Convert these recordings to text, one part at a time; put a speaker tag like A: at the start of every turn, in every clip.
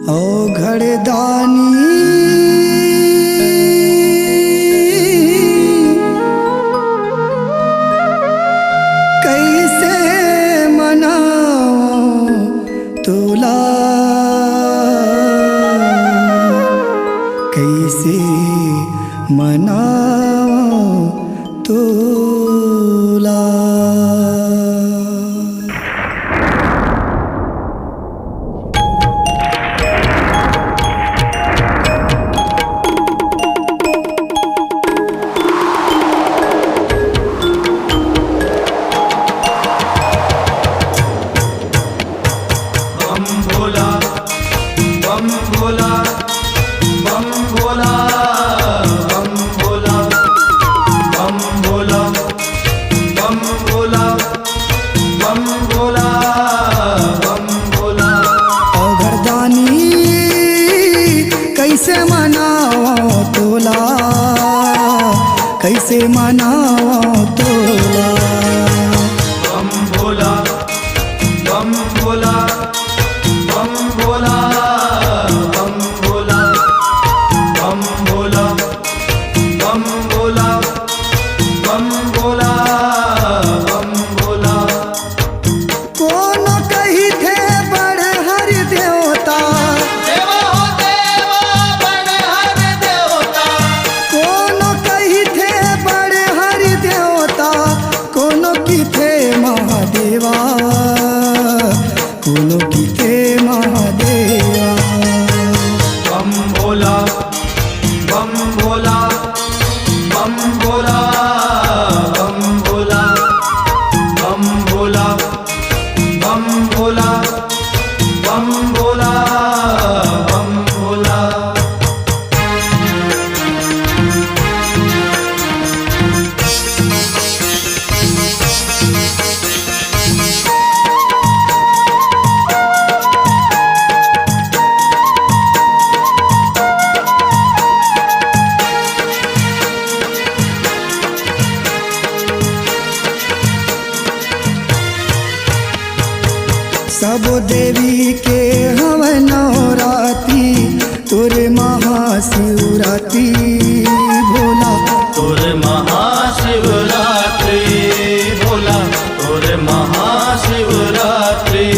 A: घड़दानी कैसे मनाऊं तोला, कैसे मनाऊं तोला। कैसे मनाऊं तोला, कैसे मनाऊं तोला।
B: बम भोला बम भोला बम भोला बम भोला बम भोला बम भोला बम भोला बम भोला।
A: कौन कही थे बड़ हर देवता, कोनो की थे महादेवा।
B: बम भोला बम भोला बम भोला बम भोला बम भोला बम भोला बम भोला बम भोला।
A: सब देवी के हवन नवराती, तोरे महाशिवरात्रि भोला,
B: तोरे महाशिवरात्रि भोला, तोरे महाशिवरात्रि।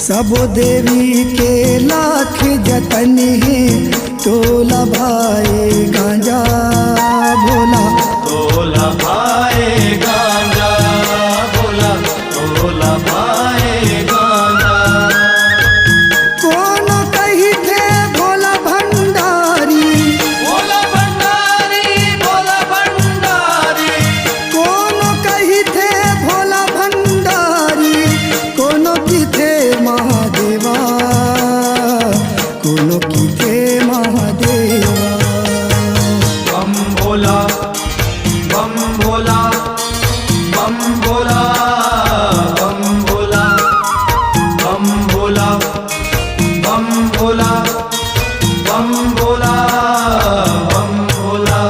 A: सब देवी के लाख जतन है, तोला भाई गांजा भोला,
B: तोला भाई गांजा भोला, तोला भाई गांजा।
A: कौन कही थे भोला भंडारी,
B: भोला भंडारी भोला भंडारी।
A: कौन कही थे भोला भंडारी, कोनो की थे महादेवा, कोनो की थे महादेवा।
B: बम भोला बम भोला बम भोला बम भोला बम भोला बम भोला बम भोला बम भोला।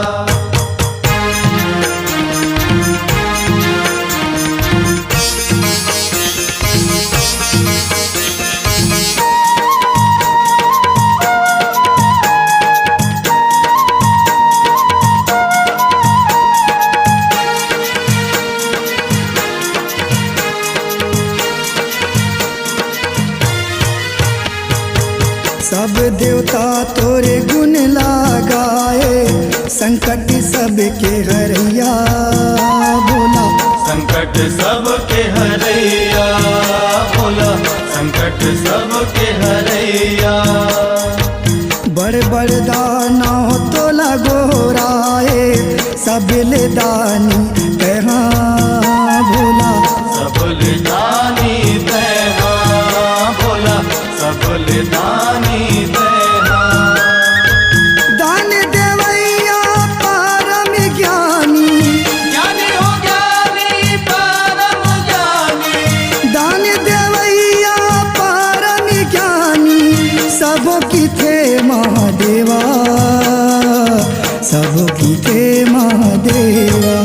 A: सब देवता तोरे गुण लगाए, संकट सबके हरैया भोला,
B: संकट सबके हरैया भोला, संकट सबके हरैया।
A: बड़ बड़ दाना तोला गोराए, सबले दानी तैहा भोला,
B: सबले दानी तैहा भोला, सबले दानी तैहा।
A: दान देवैया परम ज्ञानी,
B: ज्ञानी हो ज्ञानी परम ज्ञानी।
A: दान देवैया परम ज्ञानी, सबों की थे महादेवा, सबों की थे महादेवा।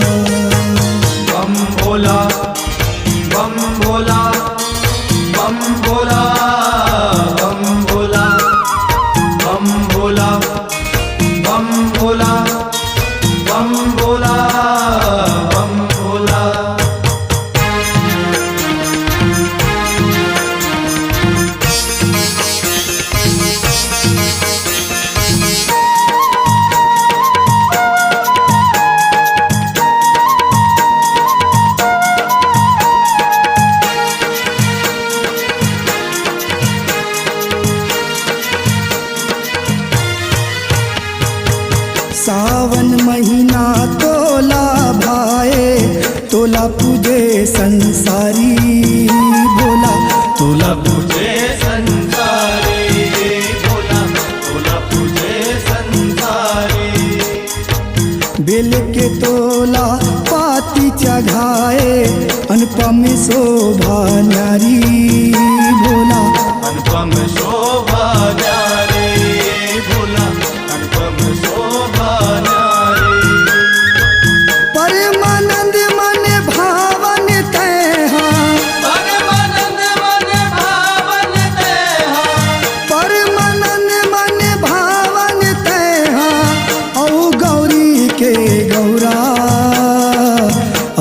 A: तोला पूजे संसारी भोला
B: तोला पूजे संसारी भोला तोला पूजे संसारी
A: बेल के तोला पाती चढ़ाए अनुपम शोभा न्यारी भोला
B: अनुपम शोभा न्यारी भोला अनुपम शोभा न्यारी
A: परमानंद मन भावन तैहा
B: परमानंद मन भावन तैहा
A: परमानंद मन भावन तैहा औ गौरी के गौरा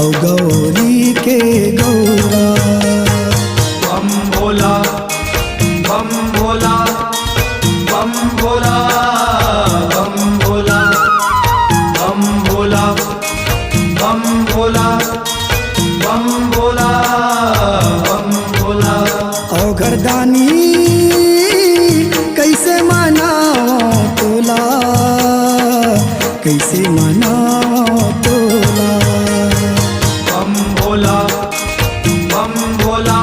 A: औ गौरी के गौरा
B: बम भोला बम भोला बम भोला बम भोला बम भोला बम भोला बम भोला बम भोला
A: औ घरदानी कैसे मनाओ तोला कैसे मनाओ तोला
B: बम भोला बम भोला